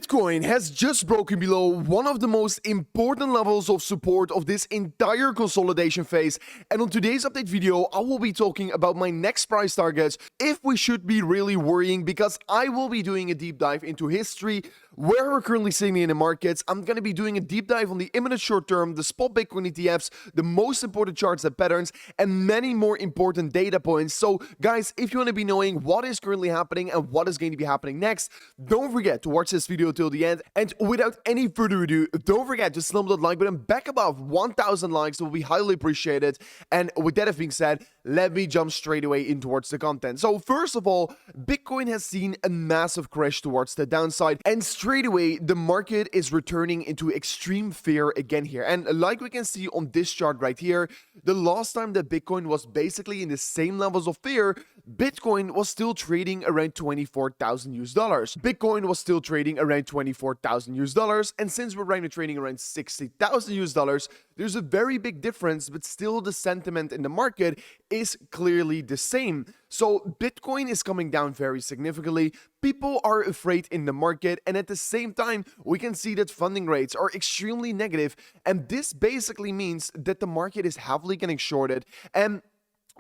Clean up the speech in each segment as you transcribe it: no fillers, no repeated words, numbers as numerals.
Bitcoin has just broken below one of the most important levels of support of this entire consolidation phase, and on today's update video I will be talking about my next price targets, if we should be really worrying, because I will be doing a deep dive into history, where we're currently sitting in the markets. I'm going to be doing a deep dive on the imminent short term, the spot Bitcoin ETFs, the most important charts and patterns, and many more important data points. So guys, if you want to be knowing what is currently happening and what is going to be happening next, don't forget to watch this video till the end. And without any further ado, don't forget to slam that like button back above 1,000 likes. It will be highly appreciated. And with that being said, let me jump straight away in towards the content. So first of all, Bitcoin has seen a massive crash towards the downside, and straight away the market is returning into extreme fear again here. And like we can see on this chart right here, the last time that Bitcoin was basically in the same levels of fear, Bitcoin was still trading around 24,000 US dollars. Bitcoin was still trading around 24,000 US dollars, and since we're right now trading around 60,000 US dollars, there's a very big difference, but still the sentiment in the market is clearly the same. So Bitcoin is coming down very significantly. People are afraid in the market, and at the same time, we can see that funding rates are extremely negative, and this basically means that the market is heavily getting shorted. And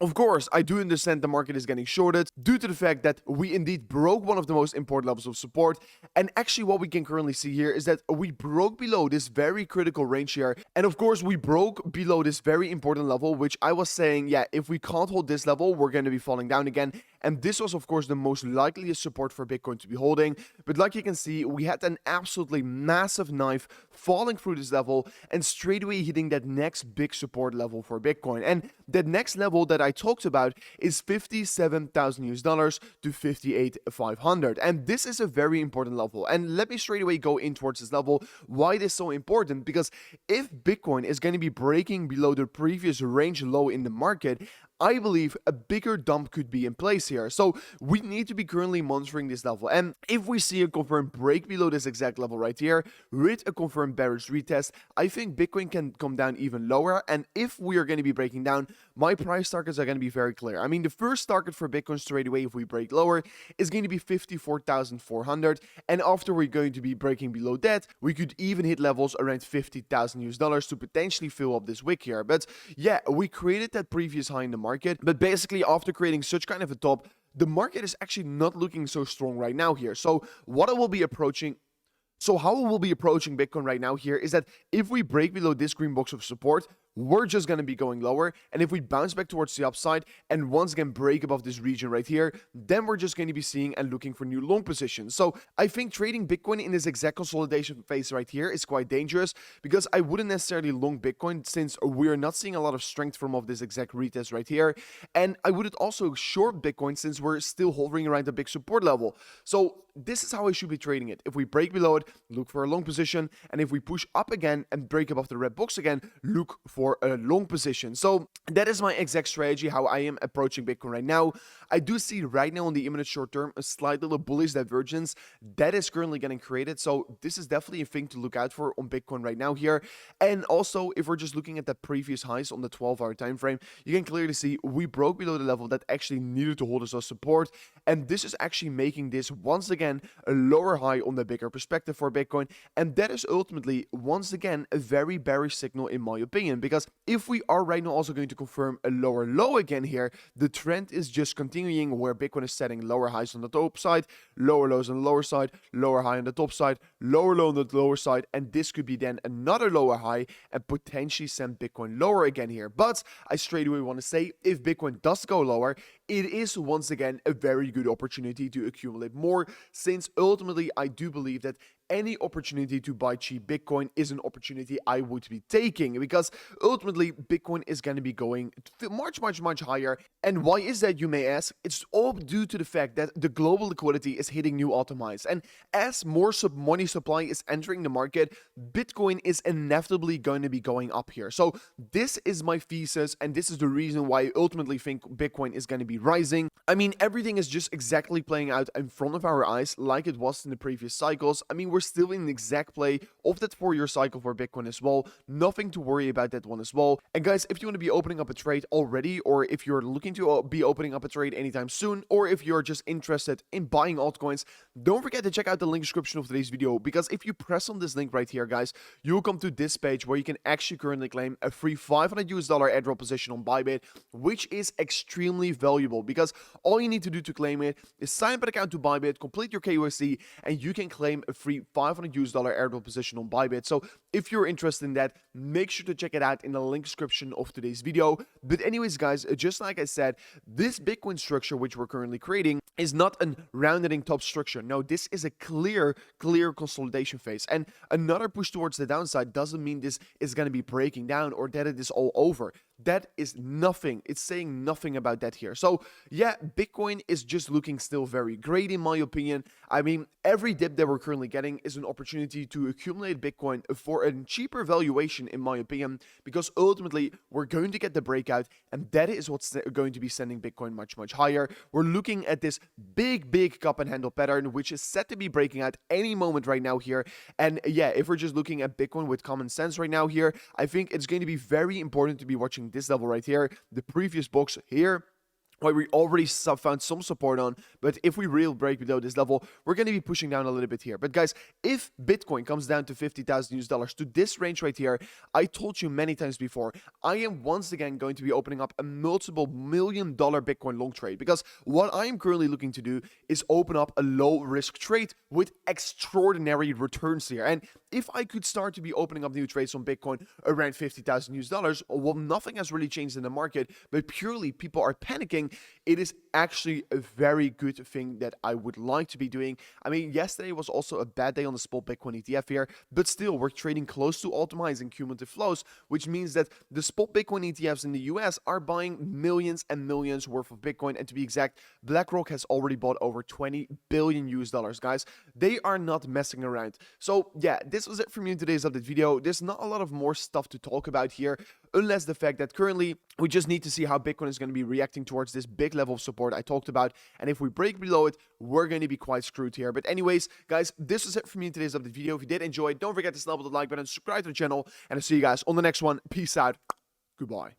of course, I do understand the market is getting shorted due to the fact that we indeed broke one of the most important levels of support. And actually what we can currently see here is that we broke below this very critical range here. And of course, we broke below this very important level, which I was saying, yeah, if we can't hold this level, we're going to be falling down again. And this was, of course, the most likeliest support for Bitcoin to be holding. But like you can see, we had an absolutely massive knife falling through this level and straight away hitting that next big support level for Bitcoin. And that next level that I talked about is 57,000 US dollars to 58,500. And this is a very important level. And let me straight away go in towards this level. Why it is so important? Because if Bitcoin is going to be breaking below the previous range low in the market, I believe a bigger dump could be in place here. So we need to be currently monitoring this level. And if we see a confirmed break below this exact level right here, with a confirmed bearish retest, I think Bitcoin can come down even lower. And if we are going to be breaking down, my price targets are going to be very clear. I mean, the first target for Bitcoin straight away, if we break lower, is going to be 54,400. And after we're going to be breaking below that, we could even hit levels around 50,000 US dollars to potentially fill up this wick here. But yeah, we created that previous high in the market, but basically after creating such kind of a top, the market is actually not looking so strong right now here. So what I will be approaching how we'll be approaching Bitcoin right now here is that if we break below this green box of support, we're just going to be going lower. And if we bounce back towards the upside and once again break above this region right here, then we're just going to be seeing and looking for new long positions. So I think trading Bitcoin in this exact consolidation phase right here is quite dangerous, because I wouldn't necessarily long Bitcoin since we're not seeing a lot of strength from off this exact retest right here. And I wouldn't also short Bitcoin since we're still hovering around the big support level. So this is how I should be trading it. If we break below it, look for a long position. And if we push up again and break above the red box again, look for a long position. So that is my exact strategy, how I am approaching Bitcoin right now. I do see right now on the imminent short term a slight little bullish divergence that is currently getting created. So this is definitely a thing to look out for on Bitcoin right now here. And also, if we're just looking at the previous highs on the 12-hour time frame, you can clearly see we broke below the level that actually needed to hold us as support. And this is actually making this once again a lower high on the bigger perspective for Bitcoin. And that is ultimately once again a very bearish signal in my opinion, because if we are right now also going to confirm a lower low again here, the trend is just continuing where Bitcoin is setting lower highs on the top side, lower lows on the lower side, lower high on the top side, lower low on the lower side, and this could be then another lower high and potentially send Bitcoin lower again here. But I straight away want to say, if Bitcoin does go lower, it is once again a very good opportunity to accumulate more, since ultimately I do believe that any opportunity to buy cheap Bitcoin is an opportunity I would be taking, because ultimately Bitcoin is going to be going much higher. And why is that, you may ask? It's all due to the fact that the global liquidity is hitting new all-time highs, and as more money supply is entering the market, Bitcoin is inevitably going to be going up here. So this is my thesis, and this is the reason why I ultimately think Bitcoin is going to be be rising. I mean, everything is just exactly playing out in front of our eyes like it was in the previous cycles. I mean, we're still in the exact play of that 4-year cycle for Bitcoin as well. Nothing to worry about that one as well. And guys, if you want to be opening up a trade already, or if you're looking to be opening up a trade anytime soon, or if you're just interested in buying altcoins, don't forget to check out the link description of today's video, because if you press on this link right here, guys, you'll come to this page where you can actually currently claim a free $500 airdrop position on Bybit, which is extremely valuable, because all you need to do to claim it is sign up an account to Bybit, complete your KYC, and you can claim a free $500 airdrop position on Bybit. So if you're interested in that, make sure to check it out in the link description of today's video. But anyways, guys, just like I said, this Bitcoin structure which we're currently creating is not a rounding top structure. No, this is a clear consolidation phase. And another push towards the downside doesn't mean this is going to be breaking down or that it is all over. That is nothing. It's saying nothing about that here. So yeah, Bitcoin is just looking still very great in my opinion. I mean, every dip that we're currently getting is an opportunity to accumulate Bitcoin for a cheaper valuation in my opinion, because ultimately we're going to get the breakout, and that is what's going to be sending Bitcoin much higher. We're looking at this big cup and handle pattern, which is set to be breaking out any moment right now here. And yeah, if we're just looking at Bitcoin with common sense right now here, I think it's going to be very important to be watching this level right here, the previous box here, where we already found some support on. But if we really break below this level, we're going to be pushing down a little bit here. But guys, if Bitcoin comes down to $50,000 to this range right here, I told you many times before, I am once again going to be opening up a multiple $1,000,000 Bitcoin long trade, because what I am currently looking to do is open up a low risk trade with extraordinary returns here. And if I could start to be opening up new trades on Bitcoin around $50,000, well, nothing has really changed in the market, but purely people are panicking. It is actually a very good thing that I would like to be doing. I mean, yesterday was also a bad day on the spot Bitcoin ETF here, but still we're trading close to all-time highs in cumulative flows, which means that the spot Bitcoin ETFs in the US are buying millions and millions worth of Bitcoin. And to be exact, BlackRock has already bought over $20 billion, guys. They are not messing around. So yeah, this was it from me in today's update video. There's not a lot of more stuff to talk about here, unless the fact that currently we just need to see how Bitcoin is going to be reacting towards this big level of support I talked about. And if we break below it, we're going to be quite screwed here. But anyways, guys, this was it for me in today's update video. If you did enjoy it, don't forget to slap the like button, subscribe to the channel, and I'll see you guys on the next one. Peace out. Goodbye.